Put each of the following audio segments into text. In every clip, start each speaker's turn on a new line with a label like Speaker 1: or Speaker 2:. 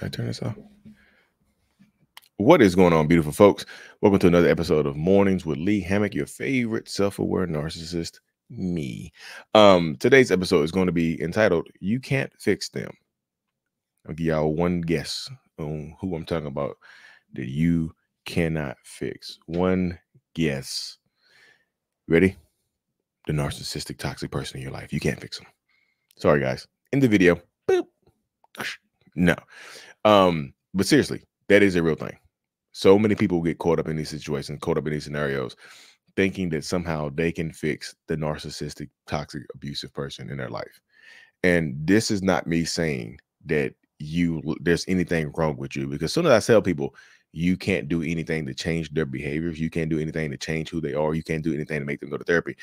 Speaker 1: Should I turn this off? What is going on, beautiful folks? Welcome to another episode of Mornings with Lee Hammock, your favorite self-aware narcissist, me. Today's episode is going to be entitled "You Can't Fix Them." I'll give y'all one guess on who I'm talking about that you cannot fix. One guess. Ready? The narcissistic, toxic person in your life. You can't fix them. Sorry, guys. In the video. Boop. No. But seriously, that is a real thing. So many people get caught up in these situations, caught up in these scenarios, thinking that somehow they can fix the narcissistic, toxic, abusive person in their life. And this is not me saying that there's anything wrong with you, because as soon as I tell people you can't do anything to change their behaviors, you can't do anything to change who they are, you can't do anything to make them go to therapy,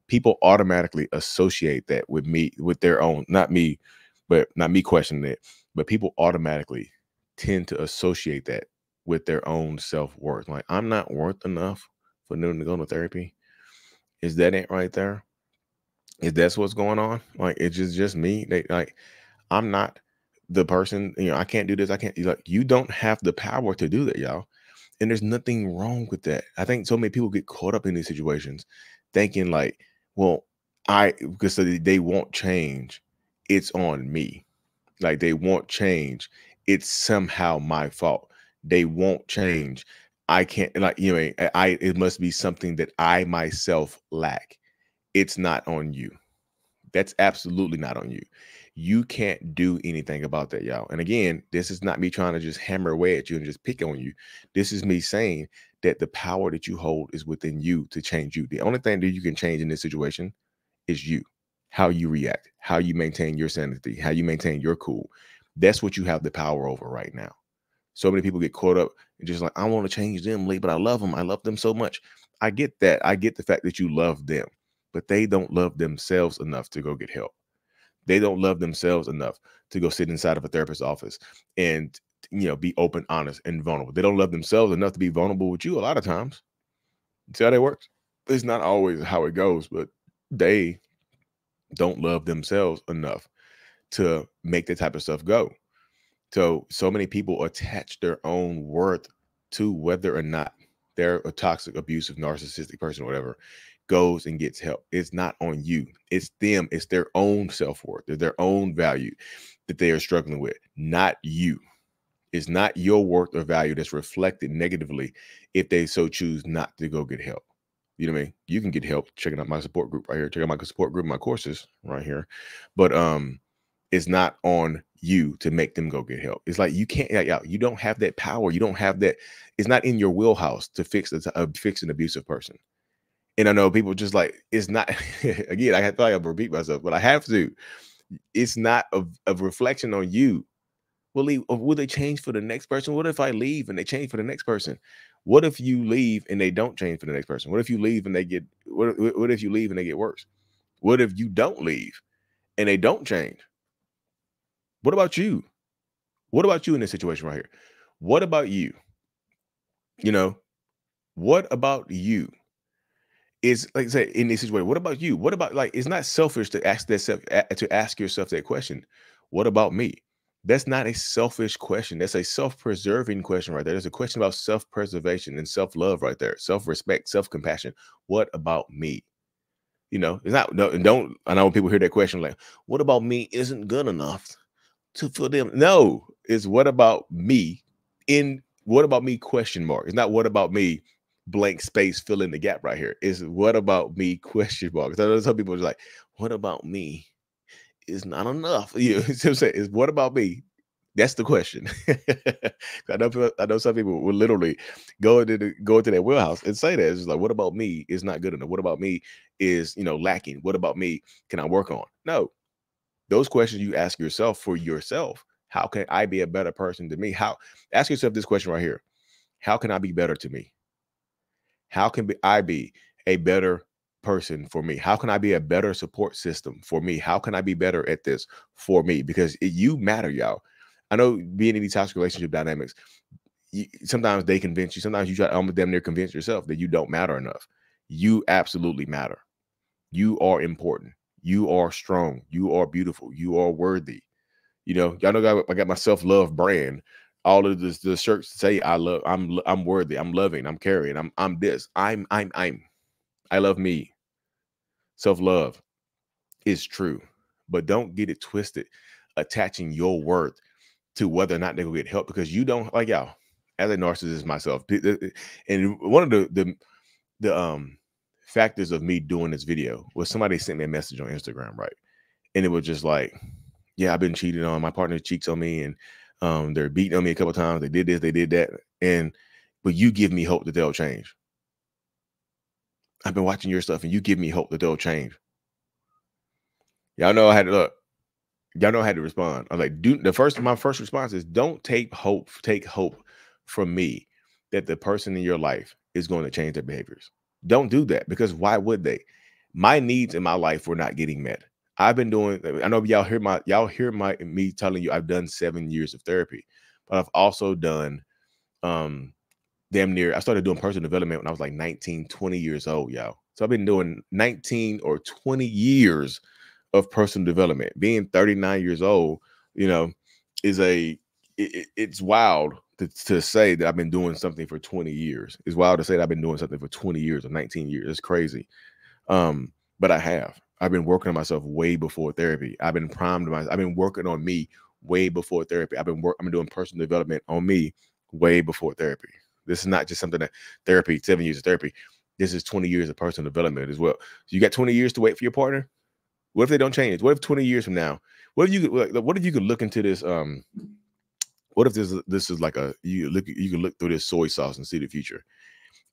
Speaker 1: people automatically associate that with me, with their own, not me questioning it, but people automatically tend to associate that with their own self-worth. Like, I'm not worth enough for them to go to therapy. Is that it right there? Is that's what's going on? Like, it's just me. I'm not the person, I can't do this. I can't, like, you don't have the power to do that, y'all. And there's nothing wrong with that. I think so many people get caught up in these situations thinking like, well, because they won't change, it's on me. Like, they won't change, it's somehow my fault. They won't change. I can't, like, it must be something that I myself lack. It's not on you. That's absolutely not on you. You can't do anything about that, y'all. And again, this is not me trying to just hammer away at you and just pick on you. This is me saying that the power that you hold is within you to change you. The only thing that you can change in this situation is you, how you react, how you maintain your sanity, how you maintain your cool. That's what you have the power over right now. So many people get caught up and just like, I want to change them, Lee, but I love them. I love them so much. I get that. I get the fact that you love them, but they don't love themselves enough to go get help. They don't love themselves enough to go sit inside of a therapist's office and, be open, honest, and vulnerable. They don't love themselves enough to be vulnerable with you a lot of times. See how that works? It's not always how it goes, but they don't love themselves enough to make that type of stuff go. So many people attach their own worth to whether or not they're a toxic, abusive, narcissistic person or whatever goes and gets help. It's not on you. It's them. It's their own self-worth. It's their own value that they are struggling with, not you. It's not your worth or value that's reflected negatively if they so choose not to go get help. You know what I mean? You can get help checking out my support group right here. Check out my support group, my courses right here. But it's not on you to make them go get help. It's like you can't, you don't have that power. You don't have that. It's not in your wheelhouse to fix an abusive person. And I know people just like, it's not, again, I feel like I repeat myself, but I have to. It's not a reflection on you. Will they change for the next person? What if I leave and they change for the next person? What if you leave and they don't change for the next person? What if you leave and they get, what if you leave and they get worse? What if you don't leave and they don't change? What about you? What about you in this situation right here? What about you? What about you? Is, like I say, in this situation, what about you? What about, like, it's not selfish to ask yourself that question. What about me? That's not a selfish question. That's a self-preserving question right there. There's a question about self-preservation and self-love right there. Self-respect, self-compassion. What about me? It's not, no, don't, I know when people hear that question, like, what about me isn't good enough for them. No, it's what about me what about me question mark. It's not what about me blank space, fill in the gap right here. It's what about me question mark. So some people are like, what about me is not enough. See what I'm saying? It's what about me? That's the question. I know some people will literally go into their wheelhouse and say that. It's just like, what about me is not good enough? What about me is, lacking? What about me can I work on? No. Those questions you ask yourself for yourself. How can I be a better person to me? Ask yourself this question right here. How can I be better to me? How can I be a better person for me? How can I be a better support system for me? How can I be better at this for me? Because you matter, y'all. I know being in these toxic relationship dynamics, sometimes they convince you. Sometimes you try to almost damn near convince yourself that you don't matter enough. You absolutely matter. You are important. You are strong. You are beautiful. You are worthy. You know, y'all know I got my self-love brand. All of this, the shirts say I'm worthy, I'm loving, I'm caring, I'm this, I love me. Self-love is true, but don't get it twisted, attaching your worth to whether or not they will get help, because you don't, like, y'all, as a narcissist myself, and one of the factors of me doing this video was somebody sent me a message on Instagram, right? And it was just like, yeah, I've been cheated on. My partner cheats on me, and they're beating on me a couple of times. They did this, they did that. But you give me hope that they'll change. I've been watching your stuff and you give me hope that they'll change. Y'all know I had to look. Y'all know I had to respond. I'm like, my first response is, don't take hope from me that the person in your life is going to change their behaviors. Don't do that, because why would they? My needs in my life were not getting met. I've been doing, I know y'all hear me telling you I've done 7 years of therapy, but I've also done damn near, I started doing personal development when I was like 19, 20 years old, y'all. So I've been doing 19 or 20 years of personal development. Being 39 years old, you know, is it's wild to say that I've been doing something for 20 years. It's wild to say that I've been doing something for 20 years or 19 years. It's crazy. But I've been working on myself way before therapy. I've been I've been working on me way before therapy. I've been doing personal development on me way before therapy. This is not just something that therapy, 7 years of therapy. This is 20 years of personal development as well. So you got 20 years to wait for your partner. What if they don't change? What if 20 years from now, what if you could look into this? What if this is like you can look through this soy sauce and see the future,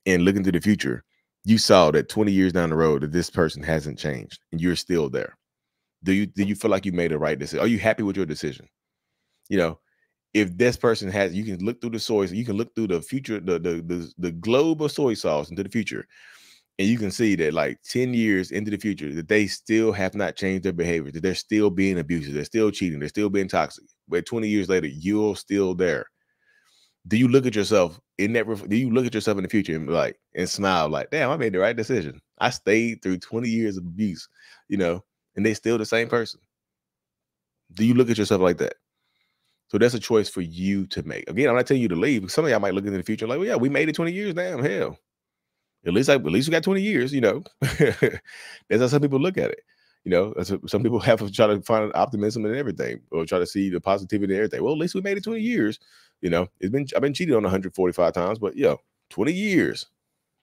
Speaker 1: and look into the future. You saw that 20 years down the road that this person hasn't changed and you're still there. Do you feel like you made the right decision? Are you happy with your decision? You know, if this person has, you can look through the soy, you can look through the future, the globe of soy sauce into the future, and you can see that like 10 years into the future that they still have not changed their behavior, that they're still being abusive, they're still cheating, they're still being toxic. But 20 years later, you're still there. Do you look at yourself in that? Do you look at yourself in the future and like and smile like, damn, I made the right decision. I stayed through 20 years of abuse, you know, and they still the same person. Do you look at yourself like that? So that's a choice for you to make. Again, I'm not telling you to leave. Some of y'all might look into the future like, well, yeah, we made it 20 years. Damn, hell. At least we got 20 years, you know. That's how some people look at it. You know, some people have to try to find optimism in everything, or try to see the positivity in everything. Well, at least we made it 20 years. You know, I've been cheated on 145 times, but 20 years,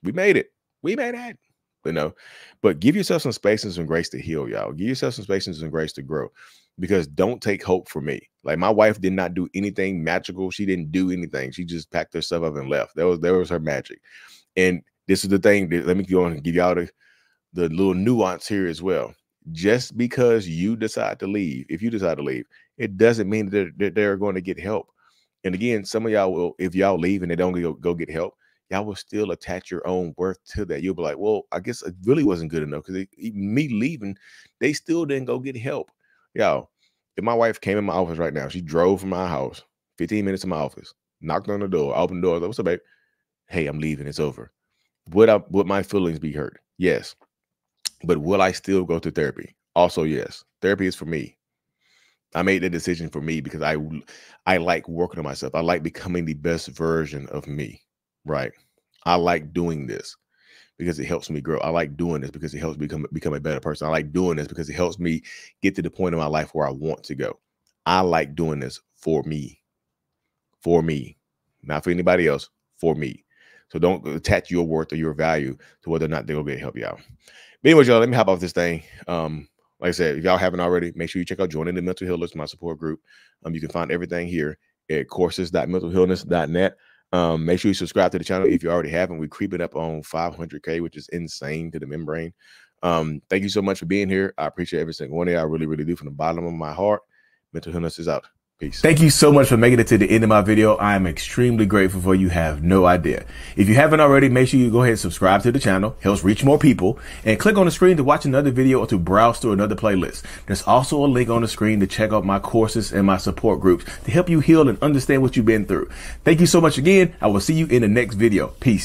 Speaker 1: we made it. We made it. You know, but give yourself some space and some grace to heal, y'all. Give yourself some space and some grace to grow, because don't take hope from me. Like, my wife did not do anything magical. She didn't do anything. She just packed her stuff up and left. That was her magic. And this is the thing that, let me go on and give y'all the little nuance here as well. Just because you decide to leave, if you decide to leave, it doesn't mean that they're going to get help. And again, some of y'all will, if y'all leave and they don't go get help, y'all will still attach your own worth to that. You'll be like, well, I guess it really wasn't good enough, because me leaving, they still didn't go get help. Y'all, if my wife came in my office right now, she drove from my house, 15 minutes to my office, knocked on the door, opened the door, like, what's up, babe? Hey, I'm leaving. It's over. Would my feelings be hurt? Yes. But will I still go to therapy? Also, yes. Therapy is for me. I made the decision for me because I like working on myself. I like becoming the best version of me, right? I like doing this because it helps me grow. I like doing this because it helps me become a better person. I like doing this because it helps me get to the point in my life where I want to go. I like doing this for me, not for anybody else, for me. So don't attach your worth or your value to whether or not they'll get help you out. But anyway, y'all, let me hop off this thing. Like I said, if y'all haven't already, make sure you check out Joining the Mental Healers, my support group. You can find everything here at courses.mentalhealness.net. Make sure you subscribe to the channel if you already haven't. We're creeping up on 500K, which is insane to the membrane. Thank you so much for being here. I appreciate every single one of you. I really, really do, from the bottom of my heart. Mental Healness is out. Peace. Thank you so much for making it to the end of my video. I am extremely grateful for you. Have no idea. If you haven't already, make sure you go ahead and subscribe to the channel. Helps reach more people. And click on the screen to watch another video or to browse through another playlist. There's also a link on the screen to check out my courses and my support groups to help you heal and understand what you've been through. Thank you so much again. I will see you in the next video. Peace.